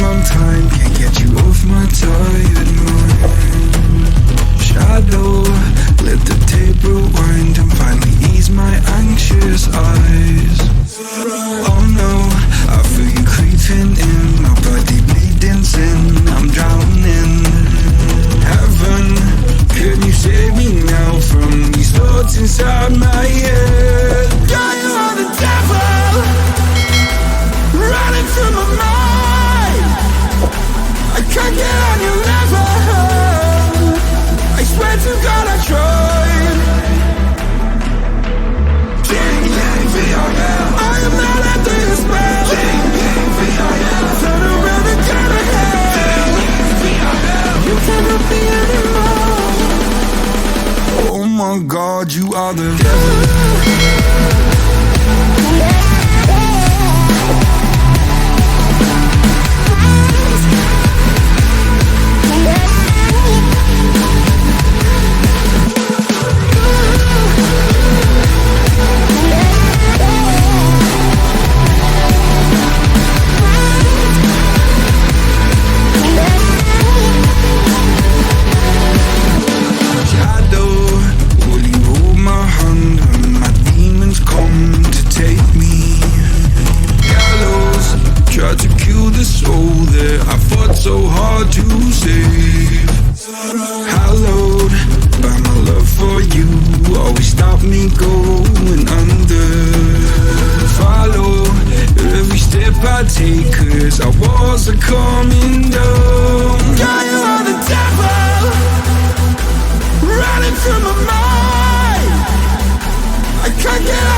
on time, can't get you off my tired mind. Shadow, let the tape rewind and finally ease my anxious eyes. Oh no, I feel you creeping in, my body bleeding sin, I'm drowning. Heaven, can you save me now from these thoughts inside my head? Yeah, you are the devil, running through my mind. I can't get on your level, I swear to God I tried. I am not after your spell. Turn around and turn ahead. You cannot be anymore. Oh my God, you are the devil. So hard to save. Hallowed by my love for you, always stop me going under. Follow every step I take, cause our walls are coming down. Yeah, you are the devil, running through my mind. I can't get out.